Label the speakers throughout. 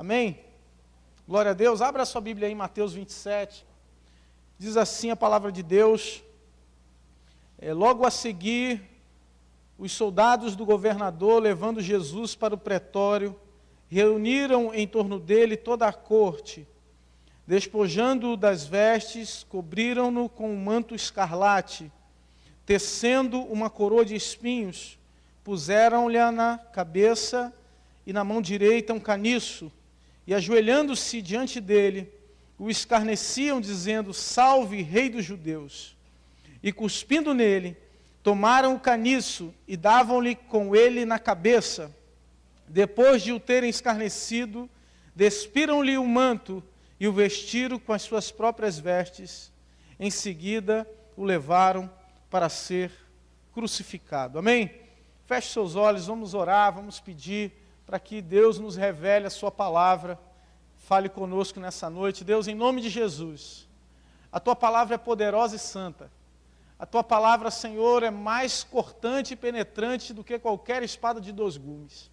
Speaker 1: Amém? Glória a Deus. Abra a sua Bíblia aí em Mateus 27. Diz assim a palavra de Deus. Logo a seguir, os soldados do governador, levando Jesus para o pretório, reuniram em torno dele toda a corte. Despojando-o das vestes, cobriram-no com um manto escarlate, tecendo uma coroa de espinhos, puseram-lhe na cabeça e na mão direita um caniço, e ajoelhando-se diante dele, o escarneciam, dizendo: Salve, Rei dos Judeus! E cuspindo nele, tomaram o caniço e davam-lhe com ele na cabeça. Depois de o terem escarnecido, despiram-lhe o manto e o vestiram com as suas próprias vestes. Em seguida, o levaram para ser crucificado. Amém? Feche seus olhos, vamos orar, vamos pedir para que Deus nos revele a sua palavra. Fale conosco nessa noite. Deus, em nome de Jesus, a tua palavra é poderosa e santa. A tua palavra, Senhor, é mais cortante e penetrante do que qualquer espada de 2 gumes.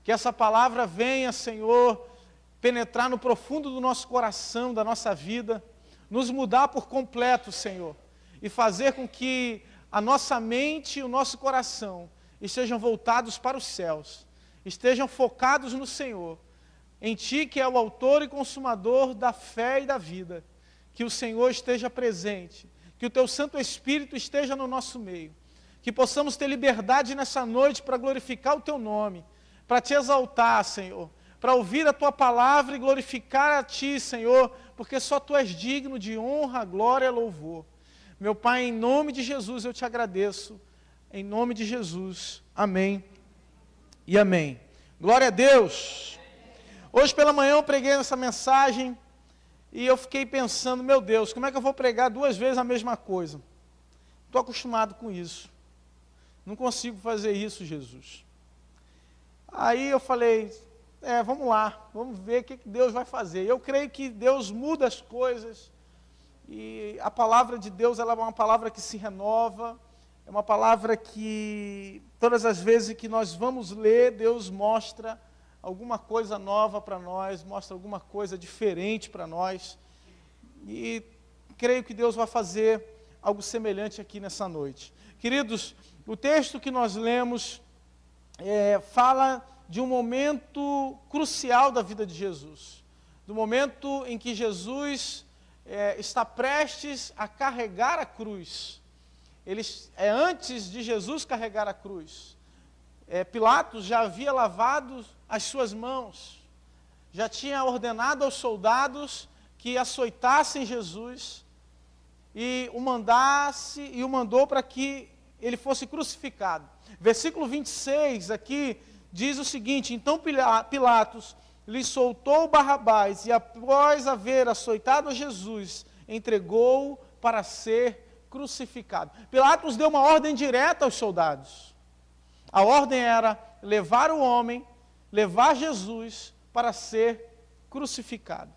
Speaker 1: Que essa palavra venha, Senhor, penetrar no profundo do nosso coração, da nossa vida, nos mudar por completo, Senhor, e fazer com que a nossa mente e o nosso coração estejam voltados para os céus, estejam focados no Senhor, em Ti que é o autor e consumador da fé e da vida. Que o Senhor esteja presente, que o Teu Santo Espírito esteja no nosso meio, que possamos ter liberdade nessa noite para glorificar o Teu nome, para Te exaltar, Senhor, para ouvir a Tua palavra e glorificar a Ti, Senhor, porque só Tu és digno de honra, glória e louvor. Meu Pai, em nome de Jesus eu Te agradeço, em nome de Jesus, amém e amém. Glória a Deus. Hoje pela manhã eu preguei essa mensagem e eu fiquei pensando, meu Deus, como é que eu vou pregar 2 vezes a mesma coisa? Estou acostumado com isso, não consigo fazer isso, Jesus. Aí eu falei, vamos lá, vamos ver o que Deus vai fazer. Eu creio que Deus muda as coisas, e a palavra de Deus ela é uma palavra que se renova, é uma palavra que todas as vezes que nós vamos ler, Deus mostra alguma coisa nova para nós, mostra alguma coisa diferente para nós, e creio que Deus vai fazer algo semelhante aqui nessa noite. Queridos, o texto que nós lemos fala de um momento crucial da vida de Jesus, do momento em que Jesus está prestes a carregar a cruz. Antes de Jesus carregar a cruz, Pilatos já havia lavado as suas mãos, já tinha ordenado aos soldados que açoitassem Jesus e o mandou para que ele fosse crucificado. Versículo 26 aqui diz o seguinte: então Pilatos lhe soltou Barrabás e, após haver açoitado a Jesus, entregou-o para ser crucificado. Pilatos deu uma ordem direta aos soldados. A ordem era levar o homem, levar Jesus para ser crucificado.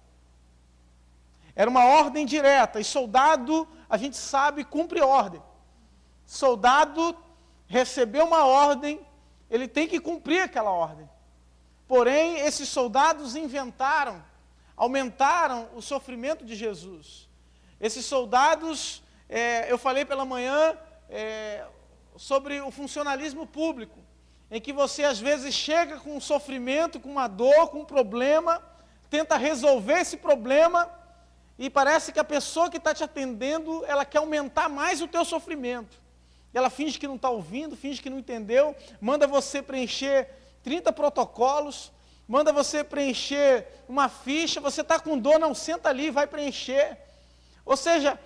Speaker 1: Era uma ordem direta, e soldado, a gente sabe, cumpre ordem. Soldado recebeu uma ordem, ele tem que cumprir aquela ordem. Porém, esses soldados aumentaram o sofrimento de Jesus. Esses soldados, eu falei pela manhã sobre o funcionalismo público, em que você às vezes chega com um sofrimento, com uma dor, com um problema, tenta resolver esse problema, e parece que a pessoa que está te atendendo, ela quer aumentar mais o teu sofrimento. Ela finge que não está ouvindo, finge que não entendeu, manda você preencher 30 protocolos, manda você preencher uma ficha, você está com dor, não, senta ali, vai preencher. Ou seja,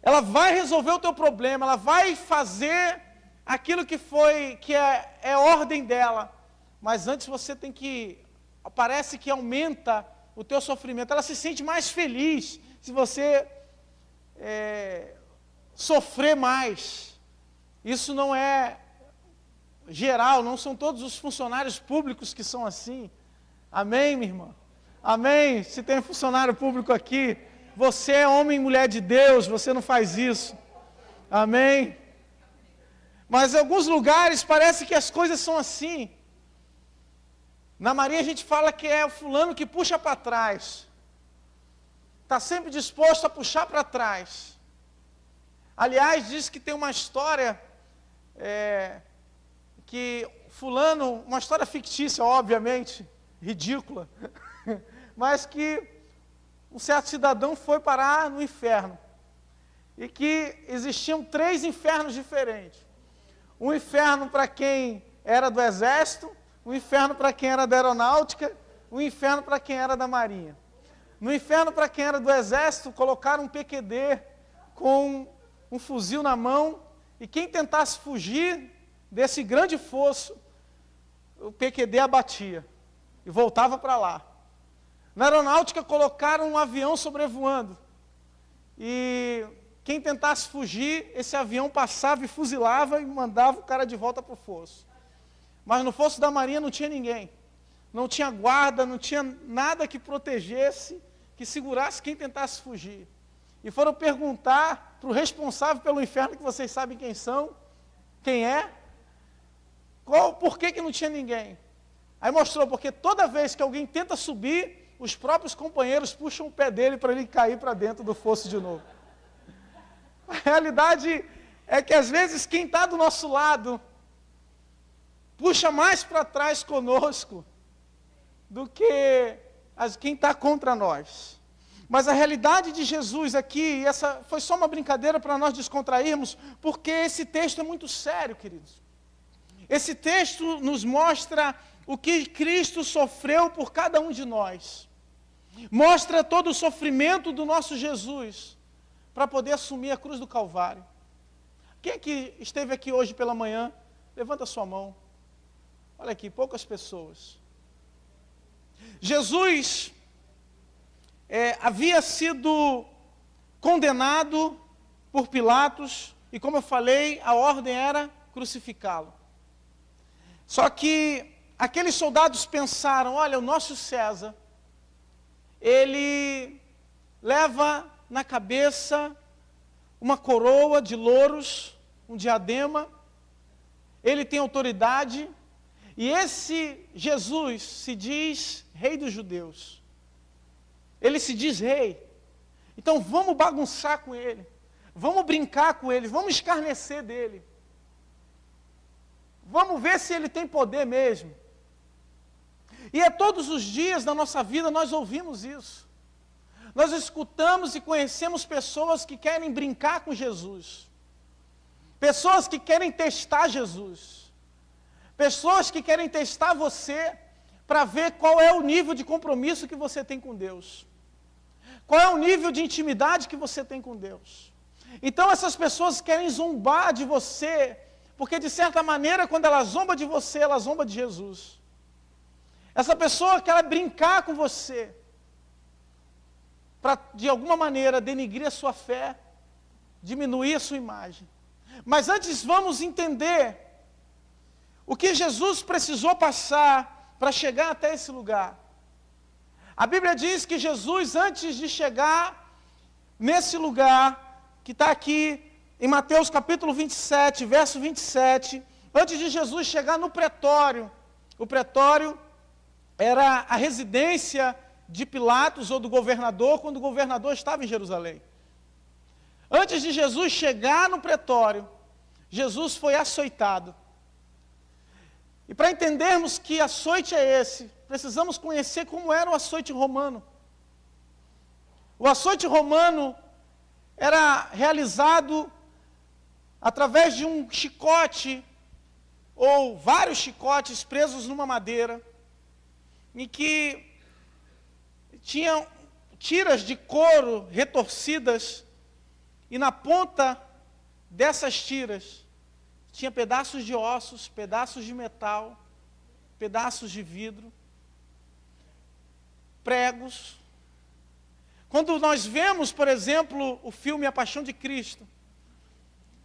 Speaker 1: ela vai resolver o teu problema, ela vai fazer aquilo que é ordem dela, mas antes você tem que, parece que aumenta o teu sofrimento. Ela se sente mais feliz se você sofrer mais. Isso não é geral, não são todos os funcionários públicos que são assim. Amém, minha irmã? Amém? Se tem funcionário público aqui, você é homem e mulher de Deus, você não faz isso. Amém? Mas em alguns lugares parece que as coisas são assim. Na Maria a gente fala que é o fulano que puxa para trás. Está sempre disposto a puxar para trás. Aliás, diz que tem uma história, que fulano, uma história fictícia, obviamente, ridícula, mas que um certo cidadão foi parar no inferno. E que existiam 3 infernos diferentes. Um inferno para quem era do exército, um inferno para quem era da aeronáutica, um inferno para quem era da marinha. No inferno para quem era do exército, colocaram um PQD com um fuzil na mão, e quem tentasse fugir desse grande fosso, o PQD abatia e voltava para lá. Na aeronáutica colocaram um avião sobrevoando, e quem tentasse fugir, esse avião passava e fuzilava e mandava o cara de volta para o fosso. Mas no fosso da marinha não tinha ninguém. Não tinha guarda, não tinha nada que protegesse, que segurasse quem tentasse fugir. E foram perguntar para o responsável pelo inferno, que vocês sabem quem é, por que não tinha ninguém. Aí mostrou, porque toda vez que alguém tenta subir, os próprios companheiros puxam o pé dele para ele cair para dentro do fosso de novo. A realidade é que às vezes quem está do nosso lado puxa mais para trás conosco do que quem está contra nós. Mas a realidade de Jesus aqui, e essa foi só uma brincadeira para nós descontrairmos, porque esse texto é muito sério, queridos. Esse texto nos mostra o que Cristo sofreu por cada um de nós. Mostra todo o sofrimento do nosso Jesus para poder assumir a cruz do Calvário. Quem é que esteve aqui hoje pela manhã? Levanta a sua mão. Olha aqui, poucas pessoas. Jesus havia sido condenado por Pilatos, e como eu falei, a ordem era crucificá-lo. Só que aqueles soldados pensaram, olha, o nosso César, ele leva na cabeça uma coroa de louros, um diadema, ele tem autoridade, e esse Jesus se diz rei dos judeus. Ele se diz rei. Então vamos bagunçar com ele, vamos brincar com ele, vamos escarnecer dele. Vamos ver se ele tem poder mesmo. E todos os dias da nossa vida nós ouvimos isso. Nós escutamos e conhecemos pessoas que querem brincar com Jesus. Pessoas que querem testar Jesus. Pessoas que querem testar você para ver qual é o nível de compromisso que você tem com Deus. Qual é o nível de intimidade que você tem com Deus. Então essas pessoas querem zombar de você, porque de certa maneira, quando ela zomba de você, ela zomba de Jesus. Essa pessoa quer brincar com você, para de alguma maneira denigrir a sua fé, diminuir a sua imagem. Mas antes vamos entender o que Jesus precisou passar para chegar até esse lugar. A Bíblia diz que Jesus, antes de chegar nesse lugar, que está aqui em Mateus capítulo 27, verso 27, antes de Jesus chegar no pretório, o pretório era a residência de Pilatos ou do governador, quando o governador estava em Jerusalém. Antes de Jesus chegar no pretório, Jesus foi açoitado. E para entendermos que açoite é esse, precisamos conhecer como era o açoite romano. O açoite romano era realizado através de um chicote, ou vários chicotes presos numa madeira, em que tinham tiras de couro retorcidas, e na ponta dessas tiras tinha pedaços de ossos, pedaços de metal, pedaços de vidro, pregos. Quando nós vemos, por exemplo, o filme A Paixão de Cristo,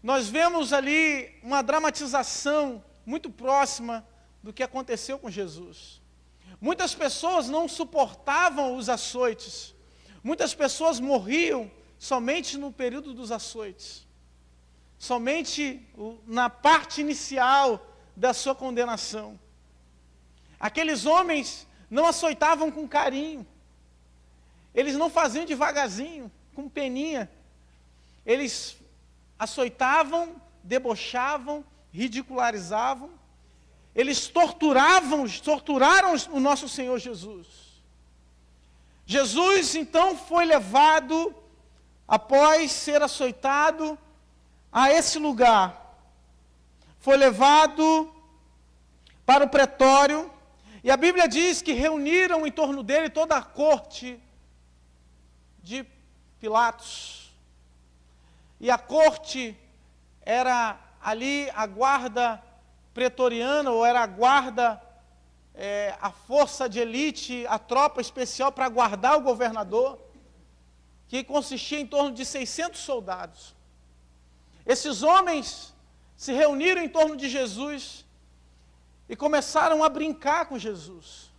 Speaker 1: nós vemos ali uma dramatização muito próxima do que aconteceu com Jesus. Muitas pessoas não suportavam os açoites. Muitas pessoas morriam somente no período dos açoites. Somente na parte inicial da sua condenação. Aqueles homens não açoitavam com carinho. Eles não faziam devagarzinho, com peninha. Eles açoitavam, debochavam, ridicularizavam. Eles torturaram o nosso Senhor Jesus. Jesus, então, foi levado, após ser açoitado, a esse lugar. Foi levado para o pretório. E a Bíblia diz que reuniram em torno dele toda a corte de Pilatos. E a corte era ali a guarda pretoriana, ou era a guarda, a força de elite, a tropa especial para guardar o governador, que consistia em torno de 600 soldados. Esses homens se reuniram em torno de Jesus e começaram a brincar com Jesus.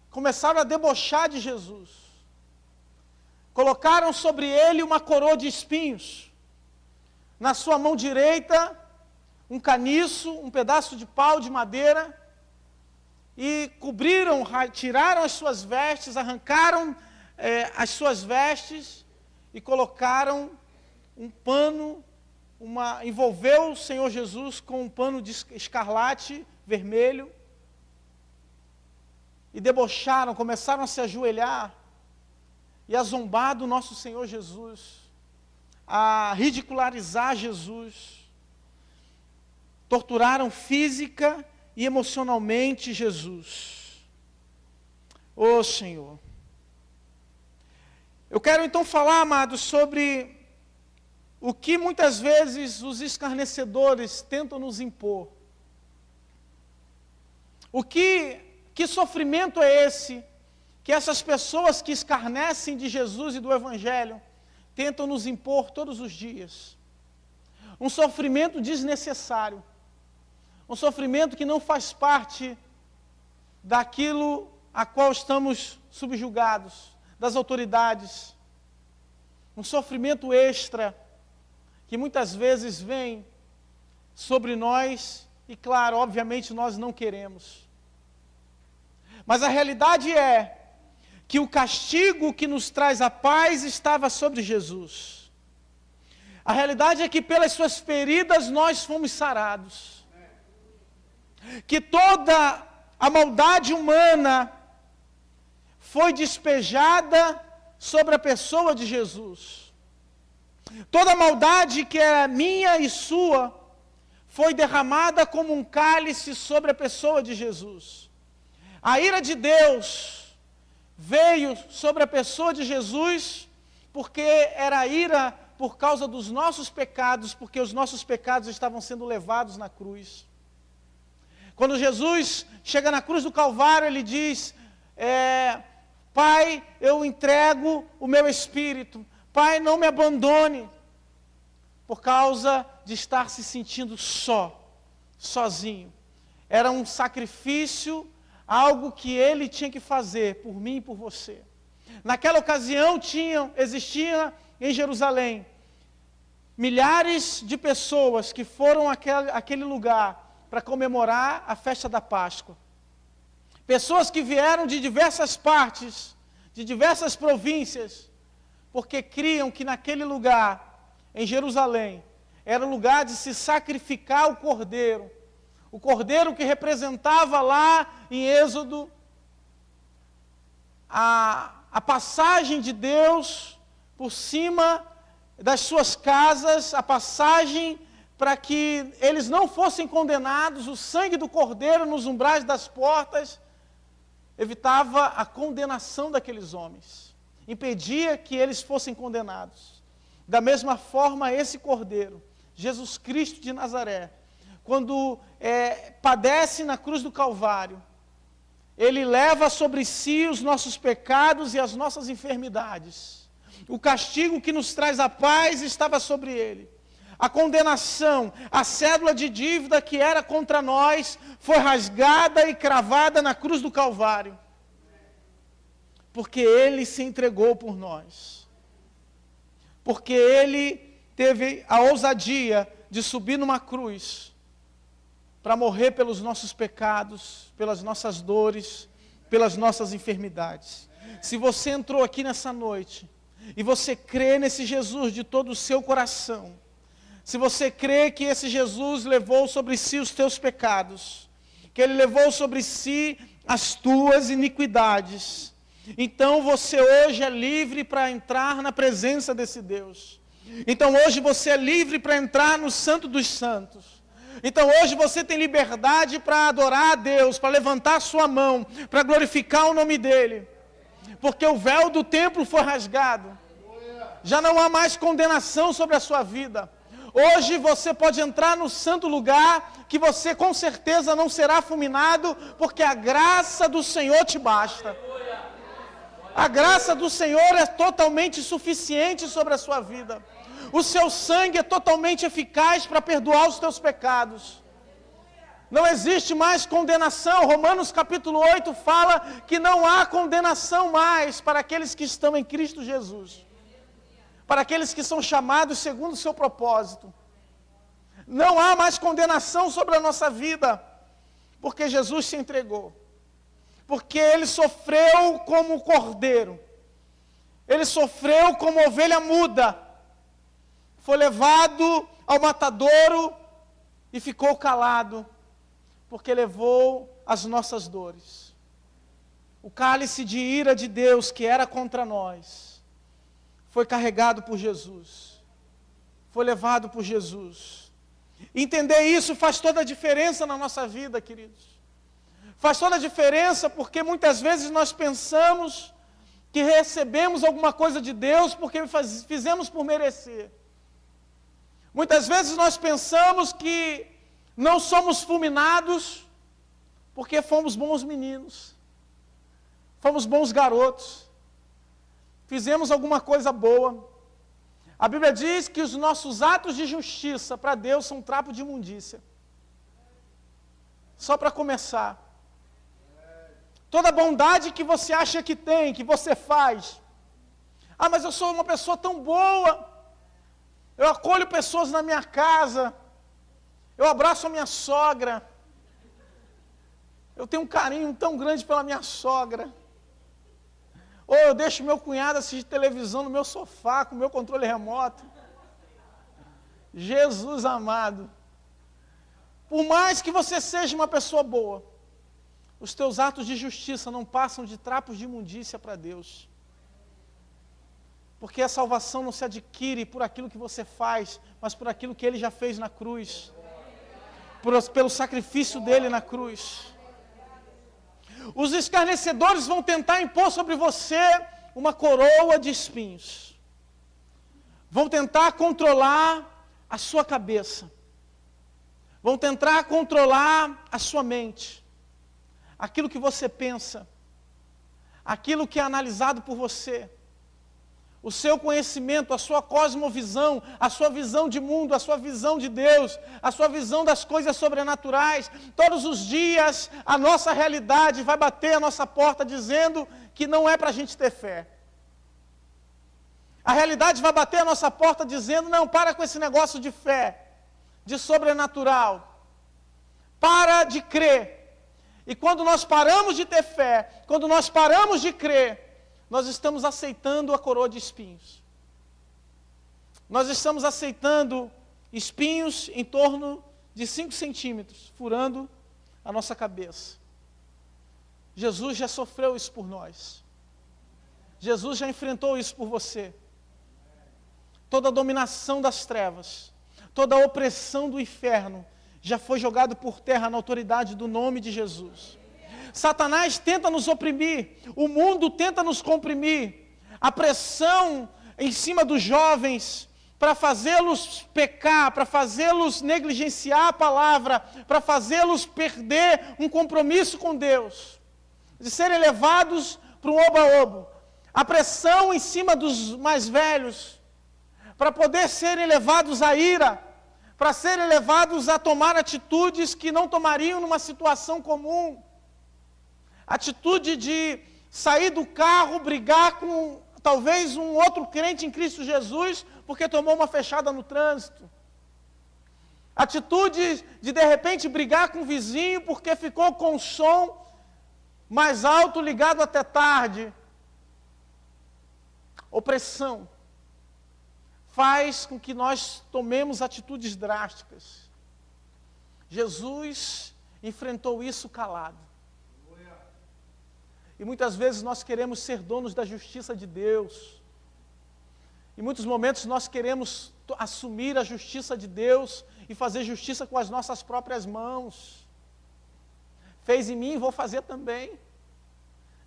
Speaker 1: Começaram a debochar de Jesus. Colocaram sobre ele uma coroa de espinhos. Na sua mão direita, um caniço, um pedaço de pau de madeira, e cobriram, tiraram as suas vestes, arrancaram as suas vestes e colocaram um pano, envolveu o Senhor Jesus com um pano de escarlate vermelho, e debocharam, começaram a se ajoelhar e a zombar do nosso Senhor Jesus, a ridicularizar Jesus. Torturaram física e emocionalmente Jesus. Ô Senhor. Eu quero então falar, amados, sobre o que muitas vezes os escarnecedores tentam nos impor. Que sofrimento é esse que essas pessoas que escarnecem de Jesus e do Evangelho tentam nos impor todos os dias? Um sofrimento desnecessário. Um sofrimento que não faz parte daquilo a qual estamos subjugados, das autoridades. Um sofrimento extra que muitas vezes vem sobre nós e, claro, obviamente nós não queremos. Mas a realidade é que o castigo que nos traz a paz estava sobre Jesus. A realidade é que pelas suas feridas nós fomos sarados. Que toda a maldade humana foi despejada sobre a pessoa de Jesus. Toda a maldade que era minha e sua foi derramada como um cálice sobre a pessoa de Jesus. A ira de Deus veio sobre a pessoa de Jesus, porque era ira por causa dos nossos pecados, porque os nossos pecados estavam sendo levados na cruz. Quando Jesus chega na cruz do Calvário, ele diz, Pai, eu entrego o meu espírito. Pai, não me abandone. Por causa de estar se sentindo sozinho. Era um sacrifício, algo que ele tinha que fazer por mim e por você. Naquela ocasião existia em Jerusalém milhares de pessoas que foram àquele lugar para comemorar a festa da Páscoa. Pessoas que vieram de diversas partes, de diversas províncias, porque criam que naquele lugar, em Jerusalém, era o lugar de se sacrificar o cordeiro que representava lá em Êxodo a passagem de Deus por cima das suas casas, a passagem para que eles não fossem condenados. O sangue do cordeiro nos umbrais das portas evitava a condenação daqueles homens, impedia que eles fossem condenados. Da mesma forma, esse cordeiro, Jesus Cristo de Nazaré, quando padece na cruz do Calvário, ele leva sobre si os nossos pecados e as nossas enfermidades. O castigo que nos traz a paz estava sobre ele. A condenação, a cédula de dívida que era contra nós, foi rasgada e cravada na cruz do Calvário. Porque ele se entregou por nós. Porque ele teve a ousadia de subir numa cruz para morrer pelos nossos pecados, pelas nossas dores, pelas nossas enfermidades. Se você entrou aqui nessa noite e você crê nesse Jesus de todo o seu coração, se você crê que esse Jesus levou sobre si os teus pecados, que Ele levou sobre si as tuas iniquidades, então você hoje é livre para entrar na presença desse Deus. Então hoje você é livre para entrar no Santo dos Santos. Então hoje você tem liberdade para adorar a Deus, para levantar a sua mão, para glorificar o nome dEle. Porque o véu do templo foi rasgado. Já não há mais condenação sobre a sua vida. Hoje você pode entrar no santo lugar, que você com certeza não será fulminado, porque a graça do Senhor te basta. A graça do Senhor é totalmente suficiente sobre a sua vida. O seu sangue é totalmente eficaz para perdoar os teus pecados. Não existe mais condenação. Romanos capítulo 8 fala que não há condenação mais para aqueles que estão em Cristo Jesus. Para aqueles que são chamados segundo o seu propósito. Não há mais condenação sobre a nossa vida, porque Jesus se entregou. Porque Ele sofreu como cordeiro. Ele sofreu como ovelha muda. Foi levado ao matadouro e ficou calado, porque levou as nossas dores. O cálice de ira de Deus que era contra nós, foi carregado por Jesus, foi levado por Jesus. Entender isso faz toda a diferença na nossa vida, queridos. Faz toda a diferença porque muitas vezes nós pensamos que recebemos alguma coisa de Deus porque fizemos por merecer. Muitas vezes nós pensamos que não somos fulminados porque fomos bons meninos, fomos bons garotos, fizemos alguma coisa boa. A Bíblia diz que os nossos atos de justiça para Deus são trapo de imundícia. Só para começar. Toda bondade que você acha que tem, que você faz. Ah, mas eu sou uma pessoa tão boa. Eu acolho pessoas na minha casa. Eu abraço a minha sogra. Eu tenho um carinho tão grande pela minha sogra. Ou eu deixo meu cunhado assistir televisão no meu sofá, com o meu controle remoto. Jesus amado. Por mais que você seja uma pessoa boa, os teus atos de justiça não passam de trapos de imundícia para Deus. Porque a salvação não se adquire por aquilo que você faz, mas por aquilo que Ele já fez na cruz. Pelo sacrifício dEle na cruz. Os escarnecedores vão tentar impor sobre você uma coroa de espinhos. Vão tentar controlar a sua cabeça. Vão tentar controlar a sua mente. Aquilo que você pensa. Aquilo que é analisado por você. O seu conhecimento, a sua cosmovisão, a sua visão de mundo, a sua visão de Deus, a sua visão das coisas sobrenaturais. Todos os dias a nossa realidade vai bater a nossa porta dizendo que não é para a gente ter fé. A realidade vai bater a nossa porta dizendo, não, para com esse negócio de fé, de sobrenatural. Para de crer. E quando nós paramos de ter fé, quando nós paramos de crer, nós estamos aceitando a coroa de espinhos. Nós estamos aceitando espinhos em torno de 5 centímetros, furando a nossa cabeça. Jesus já sofreu isso por nós. Jesus já enfrentou isso por você. Toda a dominação das trevas, toda a opressão do inferno, já foi jogado por terra na autoridade do nome de Jesus. Satanás tenta nos oprimir, o mundo tenta nos comprimir, a pressão em cima dos jovens para fazê-los pecar, para fazê-los negligenciar a palavra, para fazê-los perder um compromisso com Deus, de serem levados para um oba-obo. A pressão em cima dos mais velhos, para poder serem levados à ira, para serem levados a tomar atitudes que não tomariam numa situação comum. Atitude de sair do carro, brigar com talvez um outro crente em Cristo Jesus, porque tomou uma fechada no trânsito. Atitude de repente brigar com o vizinho porque ficou com o som mais alto ligado até tarde. Opressão faz com que nós tomemos atitudes drásticas. Jesus enfrentou isso calado. E muitas vezes nós queremos ser donos da justiça de Deus. Em muitos momentos nós queremos assumir a justiça de Deus e fazer justiça com as nossas próprias mãos. Fez em mim, vou fazer também.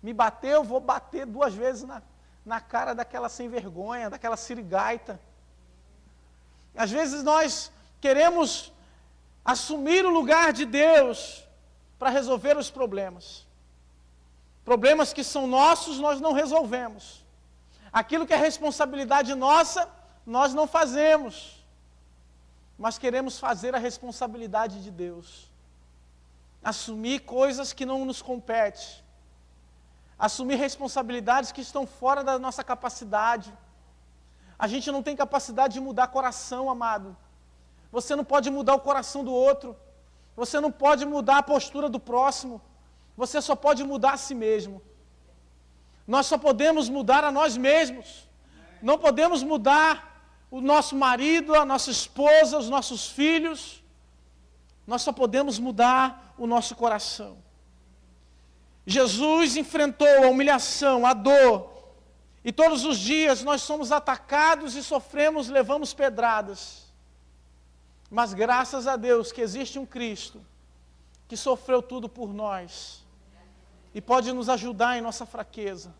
Speaker 1: Me bateu, vou bater 2 vezes na cara daquela sem vergonha, daquela sirigaita. Às vezes nós queremos assumir o lugar de Deus para resolver os problemas. Problemas que são nossos, nós não resolvemos. Aquilo que é responsabilidade nossa, nós não fazemos. Mas queremos fazer a responsabilidade de Deus. Assumir coisas que não nos competem. Assumir responsabilidades que estão fora da nossa capacidade. A gente não tem capacidade de mudar coração, amado. Você não pode mudar o coração do outro. Você não pode mudar a postura do próximo. Você só pode mudar a si mesmo. Nós só podemos mudar a nós mesmos. Não podemos mudar o nosso marido, a nossa esposa, os nossos filhos. Nós só podemos mudar o nosso coração. Jesus enfrentou a humilhação, a dor. E todos os dias nós somos atacados e sofremos, levamos pedradas. Mas graças a Deus que existe um Cristo que sofreu tudo por nós e pode nos ajudar em nossa fraqueza.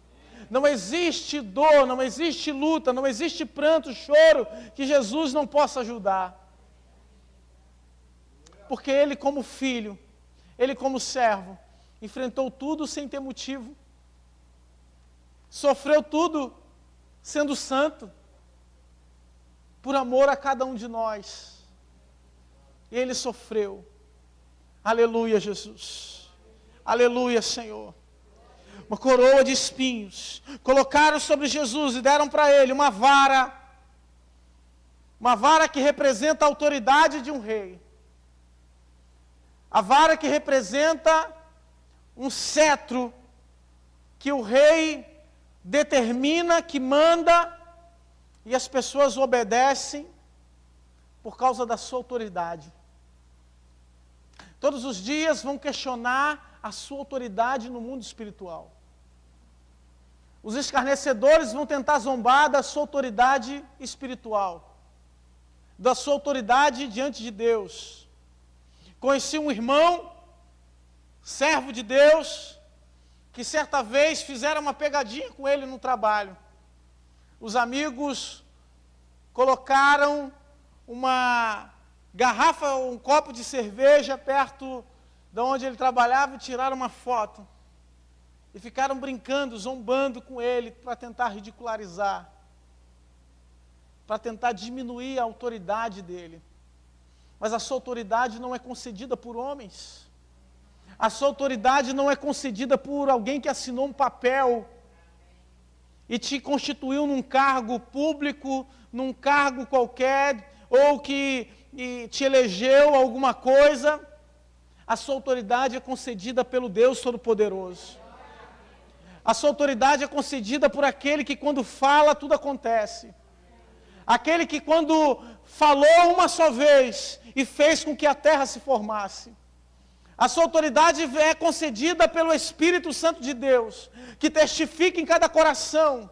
Speaker 1: Não existe dor, não existe luta, não existe pranto, choro que Jesus não possa ajudar. Porque Ele como filho, Ele como servo, enfrentou tudo sem ter motivo. Sofreu tudo sendo santo, por amor a cada um de nós. Ele sofreu. Aleluia, Jesus. Aleluia, Senhor. Uma coroa de espinhos. Colocaram sobre Jesus e deram para ele uma vara. Uma vara que representa a autoridade de um rei. A vara que representa um cetro que o rei determina, que manda, e as pessoas obedecem por causa da sua autoridade. Todos os dias vão questionar a sua autoridade no mundo espiritual. Os escarnecedores vão tentar zombar da sua autoridade espiritual, da sua autoridade diante de Deus. Conheci um irmão, servo de Deus, que certa vez fizeram uma pegadinha com ele no trabalho. Os amigos colocaram uma garrafa, um copo de cerveja perto de onde ele trabalhava e tiraram uma foto. E ficaram brincando, zombando com ele para tentar ridicularizar, para tentar diminuir a autoridade dele. Mas a sua autoridade não é concedida por homens. A sua autoridade não é concedida por alguém que assinou um papel e te constituiu num cargo público, num cargo qualquer, ou que te elegeu alguma coisa. A sua autoridade é concedida pelo Deus Todo-Poderoso. A sua autoridade é concedida por aquele que quando fala tudo acontece. Aquele que quando falou uma só vez e fez com que a terra se formasse. A sua autoridade é concedida pelo Espírito Santo de Deus, que testifica em cada coração,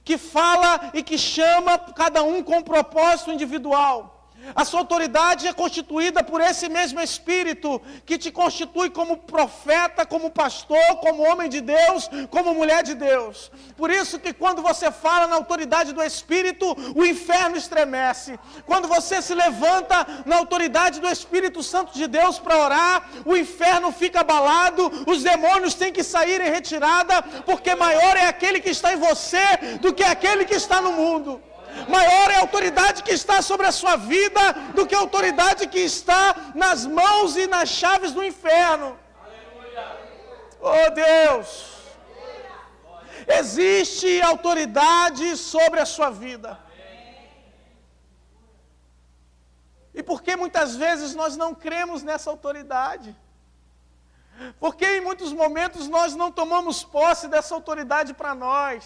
Speaker 1: que fala e que chama cada um com um propósito individual. A sua autoridade é constituída por esse mesmo Espírito, que te constitui como profeta, como pastor, como homem de Deus, como mulher de Deus. Por isso que quando você fala na autoridade do Espírito, o inferno estremece. Quando você se levanta na autoridade do Espírito Santo de Deus para orar, o inferno fica abalado, os demônios têm que sair em retirada, porque maior é aquele que está em você do que aquele que está no mundo. Maior é a autoridade que está sobre a sua vida do que a autoridade que está nas mãos e nas chaves do inferno. Oh Deus! Existe autoridade sobre a sua vida. E porque muitas vezes nós não cremos nessa autoridade. Porque em muitos momentos nós não tomamos posse dessa autoridade para nós.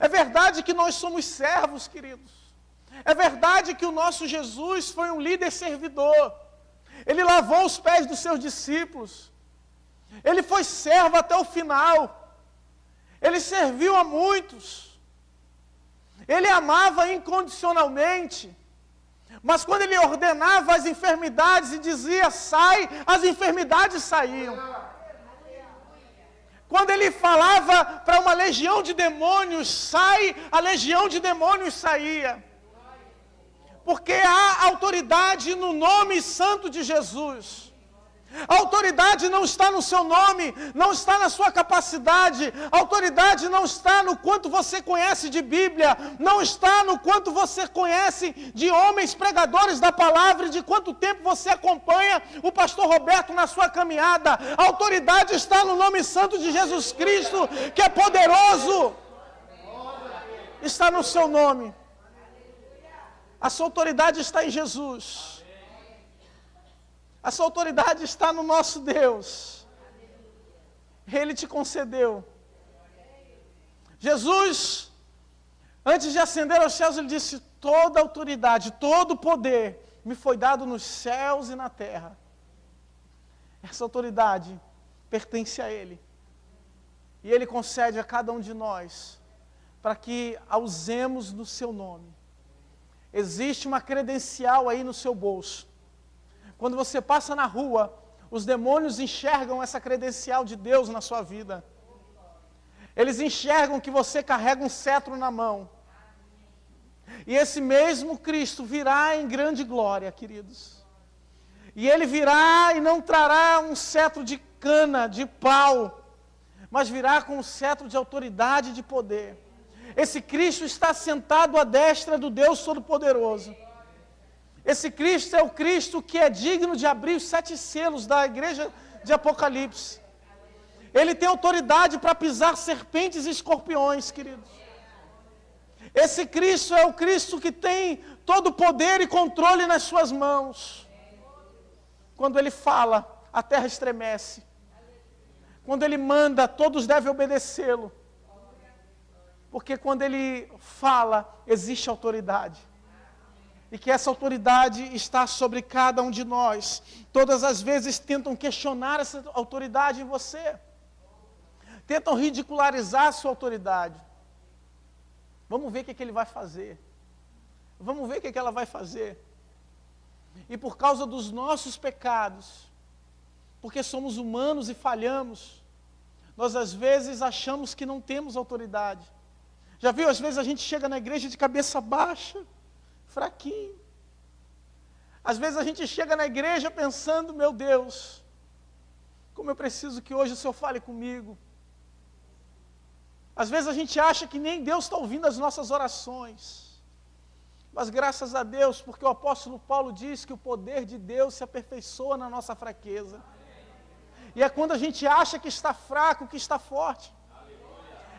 Speaker 1: É verdade que nós somos servos, queridos. É verdade que o nosso Jesus foi um líder servidor. Ele lavou os pés dos seus discípulos. Ele foi servo até o final. Ele serviu a muitos. Ele amava incondicionalmente. Mas quando ele ordenava as enfermidades e dizia, sai, as enfermidades saíam. Quando ele falava para uma legião de demônios, sai, a legião de demônios saía. Porque há autoridade no nome santo de Jesus. A autoridade não está no seu nome, não está na sua capacidade. A autoridade não está no quanto você conhece de Bíblia, não está no quanto você conhece de homens pregadores da palavra e de quanto tempo você acompanha o pastor Roberto na sua caminhada. A autoridade está no nome santo de Jesus Cristo, que é poderoso. Está no seu nome. A sua autoridade está em Jesus. A sua autoridade está no nosso Deus. Ele te concedeu. Jesus, antes de ascender aos céus, ele disse, toda autoridade, todo poder me foi dado nos céus e na terra. Essa autoridade pertence a Ele. E Ele concede a cada um de nós, para que a usemos no seu nome. Existe uma credencial aí no seu bolso. Quando você passa na rua, os demônios enxergam essa credencial de Deus na sua vida. Eles enxergam que você carrega um cetro na mão. E esse mesmo Cristo virá em grande glória, queridos. E Ele virá e não trará um cetro de cana, de pau, mas virá com um cetro de autoridade e de poder. Esse Cristo está sentado à destra do Deus Todo-Poderoso. Esse Cristo é o Cristo que é digno de abrir os 7 selos da igreja de Apocalipse. Ele tem autoridade para pisar serpentes e escorpiões, queridos. Esse Cristo é o Cristo que tem todo o poder e controle nas suas mãos. Quando Ele fala, a terra estremece. Quando Ele manda, todos devem obedecê-lo. Porque quando Ele fala, existe autoridade. E que essa autoridade está sobre cada um de nós. Todas as vezes tentam questionar essa autoridade em você. Tentam ridicularizar a sua autoridade. Vamos ver o que ele vai fazer. Vamos ver o que ela vai fazer. E por causa dos nossos pecados, porque somos humanos e falhamos, nós às vezes achamos que não temos autoridade. Já viu, às vezes a gente chega na igreja de cabeça baixa, fraquinho. Às vezes a gente chega na igreja pensando, meu Deus, como eu preciso que hoje o Senhor fale comigo. Às vezes a gente acha que nem Deus está ouvindo as nossas orações. Mas graças a Deus, porque o apóstolo Paulo diz que o poder de Deus se aperfeiçoa na nossa fraqueza. E é quando a gente acha que está fraco, que está forte.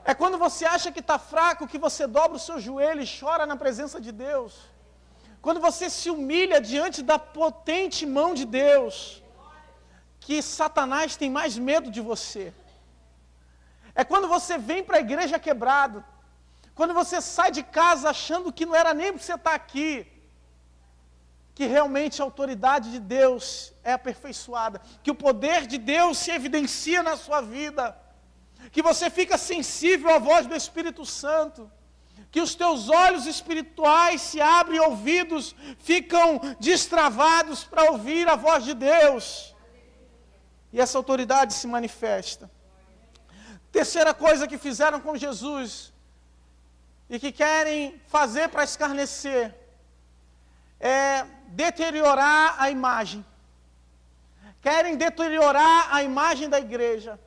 Speaker 1: É quando você acha que está fraco, que você dobra o seu joelho e chora na presença de Deus. Quando você se humilha diante da potente mão de Deus, que Satanás tem mais medo de você. É quando você vem para a igreja quebrado. Quando você sai de casa achando que não era nem para você estar aqui. Que realmente a autoridade de Deus é aperfeiçoada. Que o poder de Deus se evidencia na sua vida. Que você fica sensível à voz do Espírito Santo. Que os teus olhos espirituais se abrem e ouvidos ficam destravados para ouvir a voz de Deus. E essa autoridade se manifesta. Terceira coisa que fizeram com Jesus e que querem fazer para escarnecer é deteriorar a imagem. Querem deteriorar a imagem da igreja.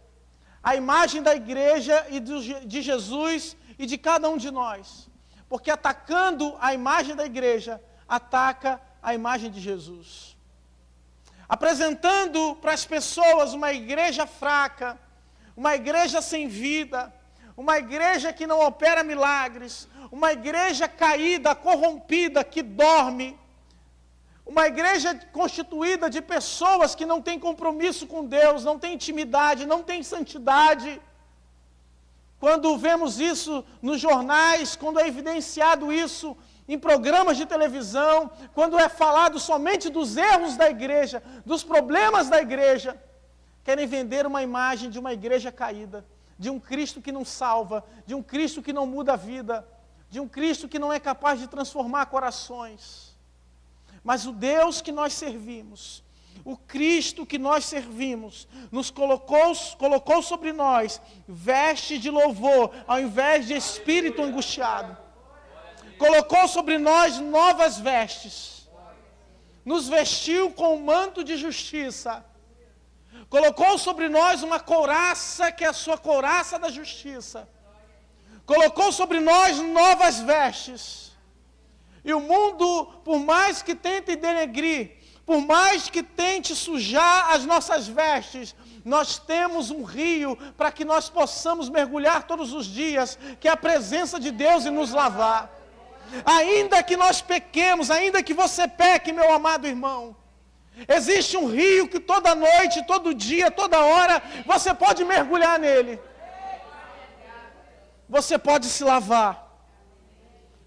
Speaker 1: A imagem da igreja e de Jesus e de cada um de nós. Porque atacando a imagem da igreja, ataca a imagem de Jesus. Apresentando para as pessoas uma igreja fraca, uma igreja sem vida, uma igreja que não opera milagres, uma igreja caída, corrompida, que dorme, Uma igreja constituída de pessoas que não têm compromisso com Deus, não têm intimidade, não têm santidade. Quando vemos isso nos jornais, quando é evidenciado isso em programas de televisão, quando é falado somente dos erros da igreja, dos problemas da igreja, querem vender uma imagem de uma igreja caída, de um Cristo que não salva, de um Cristo que não muda a vida, de um Cristo que não é capaz de transformar corações. Mas o Deus que nós servimos, o Cristo que nós servimos, nos colocou sobre nós veste de louvor, ao invés de espírito angustiado. Colocou sobre nós novas vestes. Nos vestiu com o manto de justiça. Colocou sobre nós uma couraça, que é a sua couraça da justiça. Colocou sobre nós novas vestes. E o mundo, por mais que tente denegrir, por mais que tente sujar as nossas vestes, nós temos um rio para que nós possamos mergulhar todos os dias, que é a presença de Deus e nos lavar. Ainda que nós pequemos, ainda que você peque, meu amado irmão, existe um rio que toda noite, todo dia, toda hora, você pode mergulhar nele. Você pode se lavar.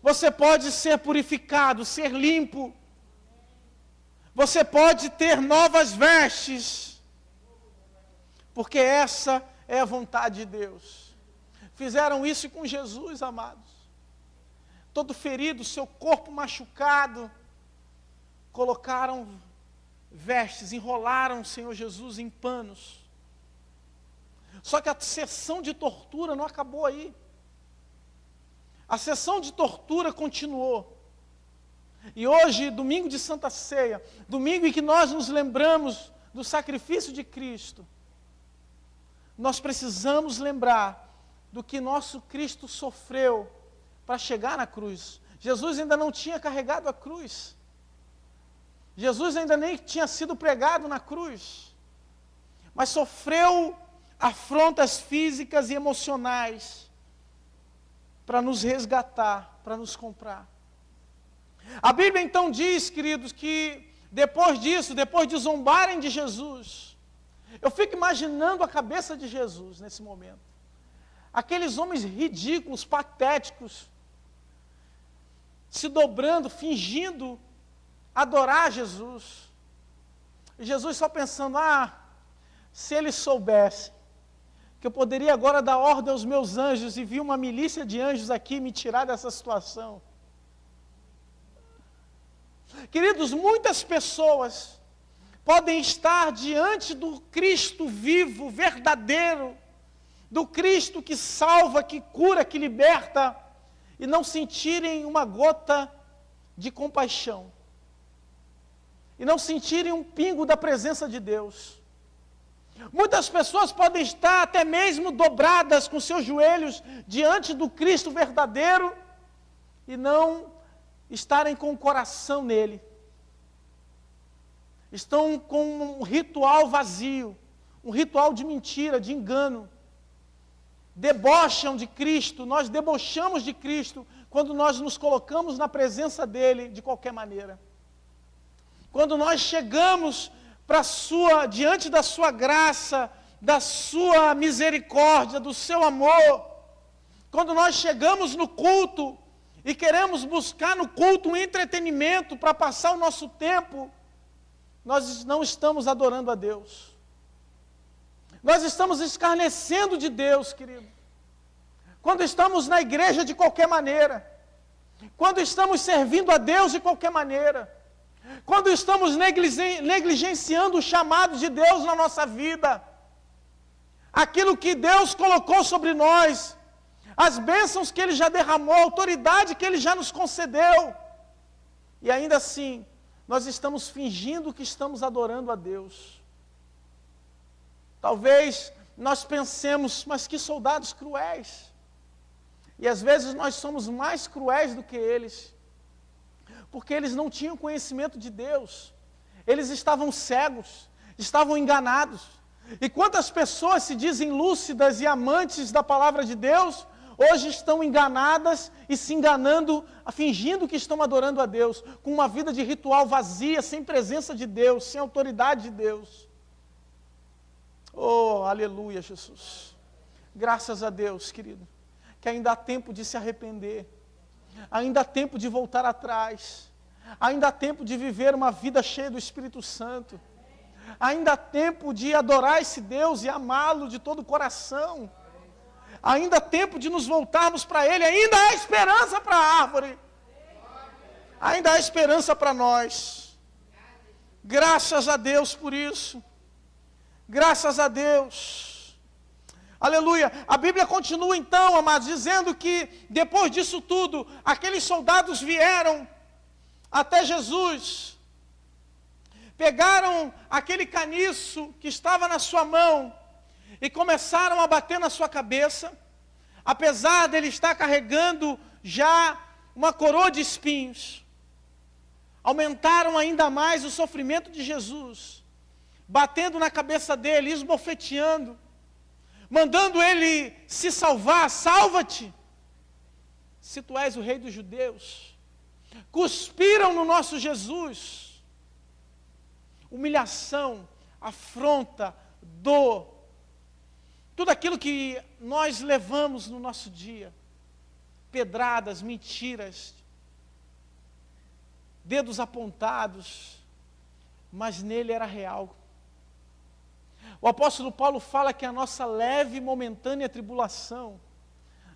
Speaker 1: Você pode ser purificado, ser limpo. Você pode ter novas vestes. Porque essa é a vontade de Deus. Fizeram isso com Jesus, amados. Todo ferido, seu corpo machucado, colocaram vestes, enrolaram o Senhor Jesus em panos. Só que a sessão de tortura não acabou aí. A sessão de tortura continuou. E hoje, domingo de Santa Ceia, domingo em que nós nos lembramos do sacrifício de Cristo, nós precisamos lembrar do que nosso Cristo sofreu para chegar na cruz. Jesus ainda não tinha carregado a cruz. Jesus ainda nem tinha sido pregado na cruz. Mas sofreu afrontas físicas e emocionais para nos resgatar, para nos comprar. A Bíblia então diz, queridos, que depois disso, depois de zombarem de Jesus, eu fico imaginando a cabeça de Jesus nesse momento. Aqueles homens ridículos, patéticos, se dobrando, fingindo adorar Jesus. E Jesus só pensando, se eles soubessem que eu poderia agora dar ordem aos meus anjos e vir uma milícia de anjos aqui me tirar dessa situação. Queridos, muitas pessoas podem estar diante do Cristo vivo, verdadeiro, do Cristo que salva, que cura, que liberta, e não sentirem uma gota de compaixão, e não sentirem um pingo da presença de Deus. Muitas pessoas podem estar até mesmo dobradas com seus joelhos diante do Cristo verdadeiro e não estarem com o coração nele. Estão com um ritual vazio, um ritual de mentira, de engano. Debocham de Cristo, nós debochamos de Cristo quando nós nos colocamos na presença dele de qualquer maneira. Quando nós chegamos diante da sua graça, da sua misericórdia, do seu amor, quando nós chegamos no culto e queremos buscar no culto um entretenimento para passar o nosso tempo, nós não estamos adorando a Deus. Nós estamos escarnecendo de Deus, querido. Quando estamos na igreja de qualquer maneira, quando estamos servindo a Deus de qualquer maneira, quando estamos negligenciando o chamado de Deus na nossa vida, aquilo que Deus colocou sobre nós, as bênçãos que Ele já derramou, a autoridade que Ele já nos concedeu, e ainda assim, nós estamos fingindo que estamos adorando a Deus. Talvez nós pensemos, mas que soldados cruéis, e às vezes nós somos mais cruéis do que eles, porque eles não tinham conhecimento de Deus, eles estavam cegos, estavam enganados. E quantas pessoas se dizem lúcidas e amantes da palavra de Deus, hoje estão enganadas e se enganando, fingindo que estão adorando a Deus, com uma vida de ritual vazia, sem presença de Deus, sem autoridade de Deus. Oh, aleluia, Jesus. Graças a Deus, querido, que ainda há tempo de se arrepender, ainda há tempo de voltar atrás, ainda há tempo de viver uma vida cheia do Espírito Santo, ainda há tempo de adorar esse Deus e amá-lo de todo o coração, ainda há tempo de nos voltarmos para Ele, ainda há esperança para a árvore, ainda há esperança para nós. Graças a Deus por isso, graças a Deus, aleluia. A Bíblia continua então, amados, dizendo que depois disso tudo, aqueles soldados vieram até Jesus, pegaram aquele caniço que estava na sua mão e começaram a bater na sua cabeça, apesar dele estar carregando já uma coroa de espinhos. Aumentaram ainda mais o sofrimento de Jesus, batendo na cabeça dele, esbofeteando, mandando ele se salvar. Salva-te, se tu és o rei dos judeus. Cuspiram no nosso Jesus. Humilhação, afronta, dor, tudo aquilo que nós levamos no nosso dia, pedradas, mentiras, dedos apontados, mas nele era real. O apóstolo Paulo fala que a nossa leve e momentânea tribulação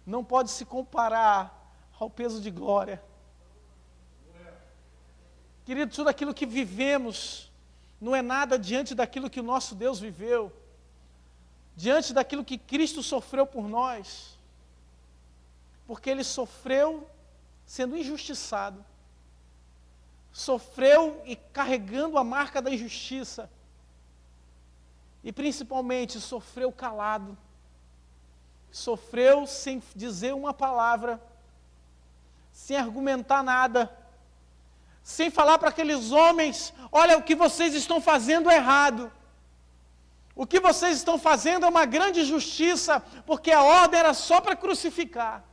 Speaker 1: não pode se comparar ao peso de glória. Querido, tudo aquilo que vivemos não é nada diante daquilo que o nosso Deus viveu, diante daquilo que Cristo sofreu por nós, porque Ele sofreu sendo injustiçado, sofreu e carregando a marca da injustiça, e principalmente sofreu calado, sofreu sem dizer uma palavra, sem argumentar nada, sem falar para aqueles homens: olha, o que vocês estão fazendo é errado, o que vocês estão fazendo é uma grande injustiça, porque a ordem era só para crucificar.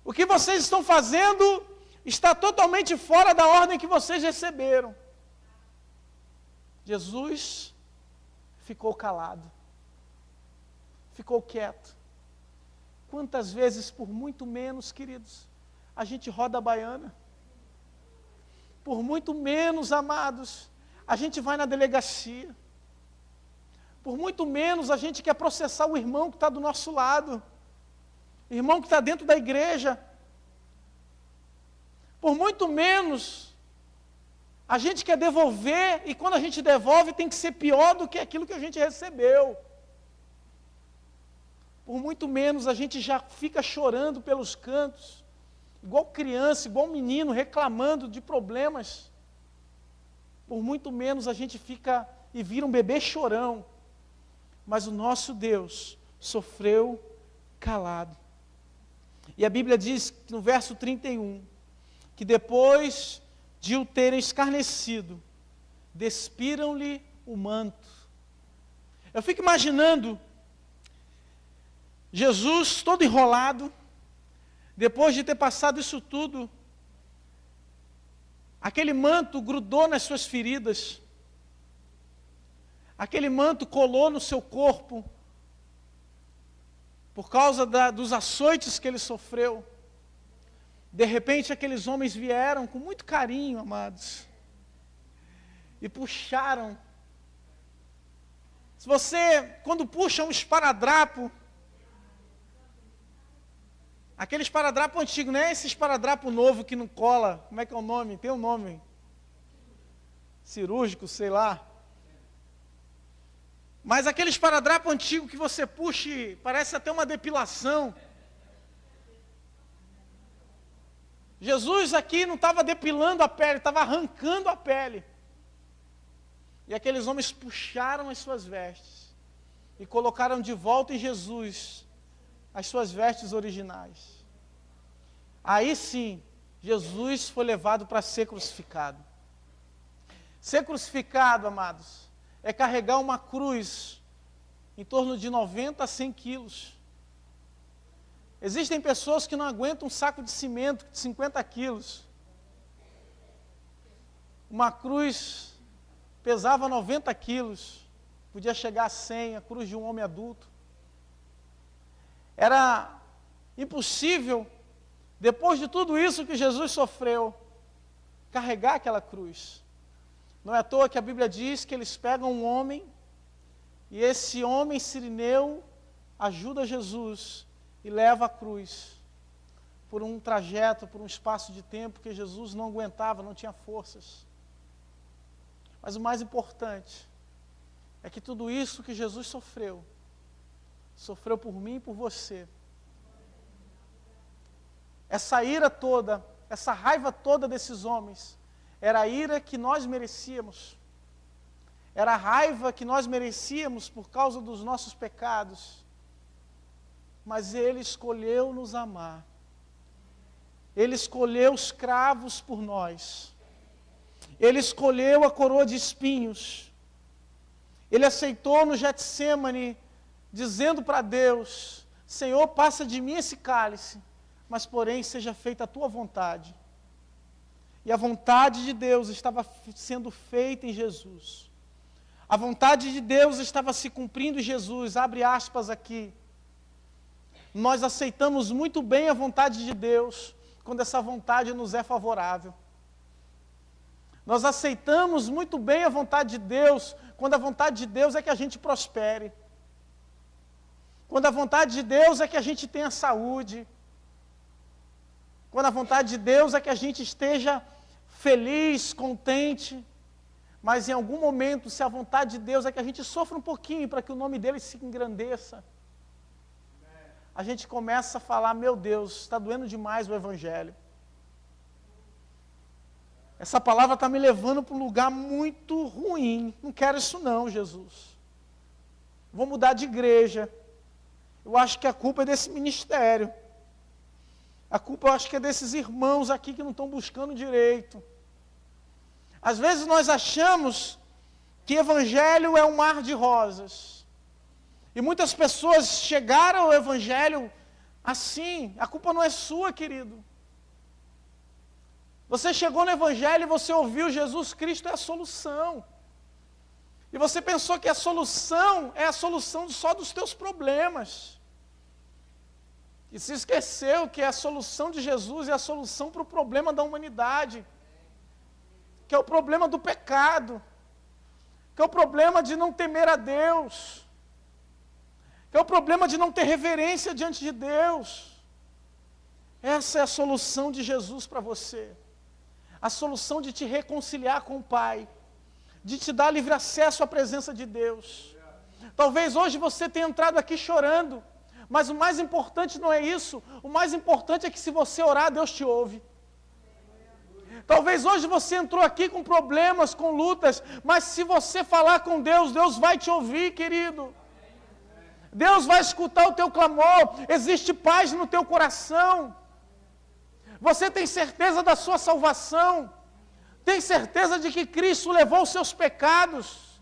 Speaker 1: O que vocês estão fazendo está totalmente fora da ordem que vocês receberam. Jesus ficou calado, ficou quieto. Quantas vezes, por muito menos, queridos, a gente roda a baiana? Por muito menos, amados, a gente vai na delegacia. Por muito menos a gente quer processar o irmão que está do nosso lado, irmão que está dentro da igreja. Por muito menos a gente quer devolver, e quando a gente devolve tem que ser pior do que aquilo que a gente recebeu. Por muito menos a gente já fica chorando pelos cantos, igual criança, igual menino, reclamando de problemas. Por muito menos a gente fica e vira um bebê chorão. Mas o nosso Deus sofreu calado. E a Bíblia diz no verso 31, que depois de o terem escarnecido, despiram-lhe o manto. Eu fico imaginando Jesus todo enrolado, depois de ter passado isso tudo, aquele manto grudou nas suas feridas, aquele manto colou no seu corpo, por causa dos açoites que ele sofreu. De repente aqueles homens vieram com muito carinho, amados, e puxaram. Se você, quando puxa um esparadrapo, aquele esparadrapo antigo, não é esse esparadrapo novo que não cola, como é que é o nome? Tem um nome, cirúrgico, sei lá. Mas aquele esparadrapo antigo que você puxa, parece até uma depilação. Jesus aqui não estava depilando a pele, estava arrancando a pele. E aqueles homens puxaram as suas vestes e colocaram de volta em Jesus as suas vestes originais. Aí sim, Jesus foi levado para ser crucificado. Ser crucificado, amados, é carregar uma cruz em torno de 90 a 100 quilos. Existem pessoas que não aguentam um saco de cimento de 50 quilos. Uma cruz pesava 90 quilos, podia chegar a 100, a cruz de um homem adulto. Era impossível, depois de tudo isso que Jesus sofreu, carregar aquela cruz. Não é à toa que a Bíblia diz que eles pegam um homem, e esse homem sirineu ajuda Jesus e leva a cruz por um trajeto, por um espaço de tempo que Jesus não aguentava, não tinha forças. Mas o mais importante é que tudo isso que Jesus sofreu por mim e por você. Essa ira toda, essa raiva toda desses homens, era a ira que nós merecíamos. Era a raiva que nós merecíamos por causa dos nossos pecados. Mas Ele escolheu nos amar. Ele escolheu os cravos por nós. Ele escolheu a coroa de espinhos. Ele aceitou no Getsêmani, dizendo para Deus: Senhor, passa de mim esse cálice, mas porém seja feita a tua vontade. E a vontade de Deus estava sendo feita em Jesus. A vontade de Deus estava se cumprindo em Jesus. Abre aspas aqui. Nós aceitamos muito bem a vontade de Deus quando essa vontade nos é favorável. Nós aceitamos muito bem a vontade de Deus quando a vontade de Deus é que a gente prospere. Quando a vontade de Deus é que a gente tenha saúde. Quando a vontade de Deus é que a gente esteja feliz, contente. Mas em algum momento, se a vontade de Deus é que a gente sofra um pouquinho para que o nome dele se engrandeça, a gente começa a falar: meu Deus, está doendo demais o Evangelho. Essa palavra está me levando para um lugar muito ruim. Não quero isso não, Jesus. Vou mudar de igreja. Eu acho que a culpa é desse ministério. A culpa eu acho que é desses irmãos aqui que não estão buscando direito. Às vezes nós achamos que Evangelho é um mar de rosas. E muitas pessoas chegaram ao Evangelho assim. A culpa não é sua, querido. Você chegou no Evangelho e você ouviu Jesus Cristo é a solução. E você pensou que a solução é a solução só dos teus problemas. E se esqueceu que a solução de Jesus é a solução para o problema da humanidade. Que é o problema do pecado. Que é o problema de não temer a Deus. Que é o problema de não ter reverência diante de Deus. Essa é a solução de Jesus para você. A solução de te reconciliar com o Pai. De te dar livre acesso à presença de Deus. Talvez hoje você tenha entrado aqui chorando. Mas o mais importante não é isso. O mais importante é que se você orar, Deus te ouve. Talvez hoje você entrou aqui com problemas, com lutas. Mas se você falar com Deus, Deus vai te ouvir, querido. Deus vai escutar o teu clamor. Existe paz no teu coração. Você tem certeza da sua salvação. Tem certeza de que Cristo levou os seus pecados.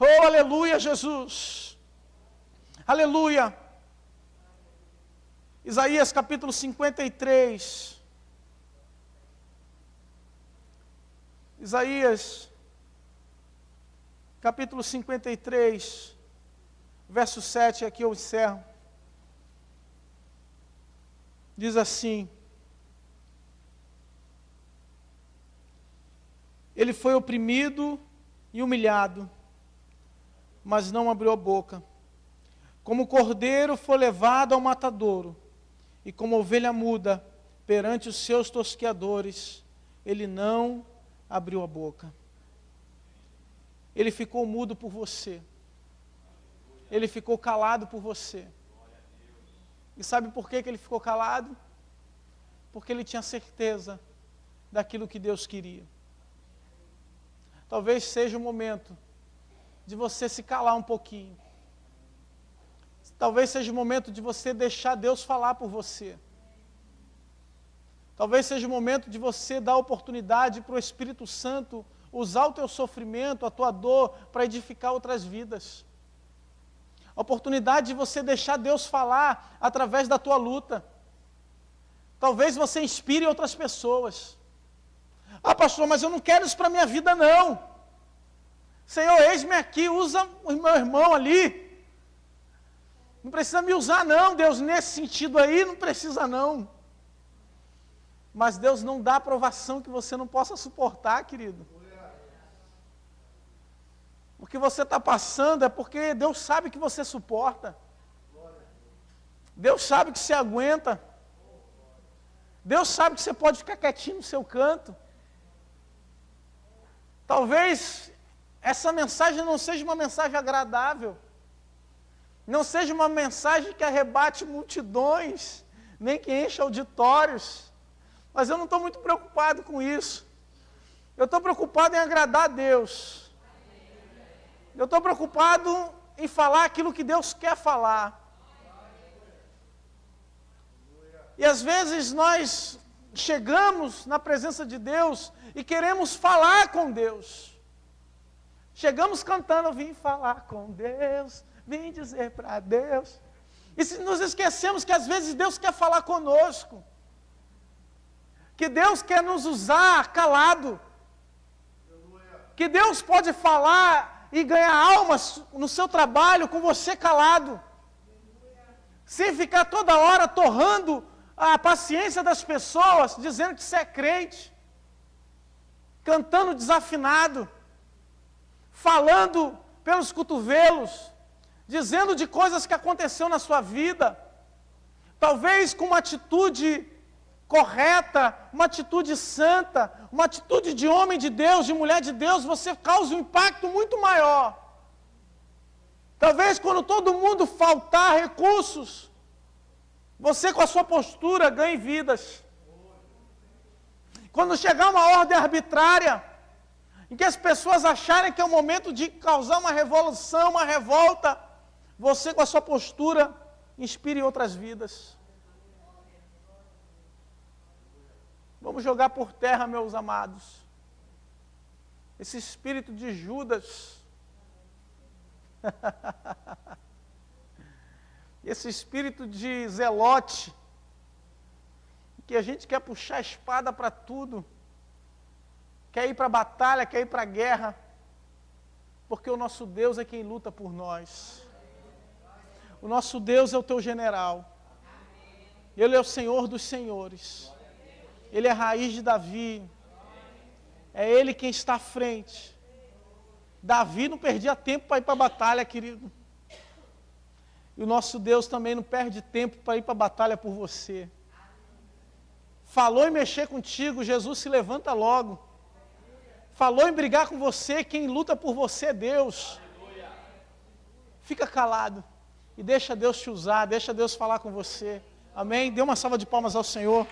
Speaker 1: Oh, aleluia, Jesus. Aleluia. Isaías capítulo 53. Isaías capítulo 53, verso 7, aqui eu encerro. Diz assim: Ele foi oprimido e humilhado, mas não abriu a boca. Como cordeiro foi levado ao matadouro, e como ovelha muda perante os seus tosqueadores, ele não abriu a boca. Ele ficou mudo por você. Ele ficou calado por você. E sabe por que ele ficou calado? Porque ele tinha certeza daquilo que Deus queria. Talvez seja o momento de você se calar um pouquinho. Talvez seja o momento de você deixar Deus falar por você. Talvez seja o momento de você dar oportunidade para o Espírito Santo usar o teu sofrimento, a tua dor, para edificar outras vidas. A oportunidade de você deixar Deus falar através da tua luta. Talvez você inspire outras pessoas. Ah, pastor, mas eu não quero isso para a minha vida, não. Senhor, eis-me aqui, usa o meu irmão ali. Não precisa me usar, não, Deus, nesse sentido aí, não precisa, não. Mas Deus não dá aprovação que você não possa suportar, querido. O que você está passando é porque Deus sabe que você suporta. Deus sabe que você aguenta. Deus sabe que você pode ficar quietinho no seu canto. Talvez essa mensagem não seja uma mensagem agradável. Não seja uma mensagem que arrebate multidões, nem que encha auditórios. Mas eu não estou muito preocupado com isso. Eu estou preocupado em agradar a Deus. Eu estou preocupado em falar aquilo que Deus quer falar. E às vezes nós chegamos na presença de Deus e queremos falar com Deus. Chegamos cantando, vim falar com Deus, vim dizer para Deus. E se nos esquecemos que às vezes Deus quer falar conosco. Que Deus quer nos usar calado. Que Deus pode falar e ganhar almas no seu trabalho com você calado. Sem ficar toda hora torrando a paciência das pessoas, dizendo que você é crente. Cantando desafinado. Falando pelos cotovelos. Dizendo de coisas que aconteceu na sua vida. Talvez com uma atitude correta, uma atitude santa, uma atitude de homem de Deus, de mulher de Deus, você causa um impacto muito maior. Talvez quando todo mundo faltar recursos, você com a sua postura ganhe vidas. Quando chegar uma ordem arbitrária, em que as pessoas acharem que é o momento de causar uma revolução, uma revolta, você com a sua postura inspire outras vidas. Vamos jogar por terra, meus amados, esse espírito de Judas, esse espírito de Zelote, que a gente quer puxar a espada para tudo, quer ir para a batalha, quer ir para a guerra, porque o nosso Deus é quem luta por nós. O nosso Deus é o teu general, Ele é o Senhor dos senhores. Ele é a raiz de Davi. É Ele quem está à frente. Davi não perdia tempo para ir para a batalha, querido. E o nosso Deus também não perde tempo para ir para a batalha por você. Falou em mexer contigo, Jesus se levanta logo. Falou em brigar com você, quem luta por você é Deus. Fica calado e deixa Deus te usar, deixa Deus falar com você. Amém? Dê uma salva de palmas ao Senhor.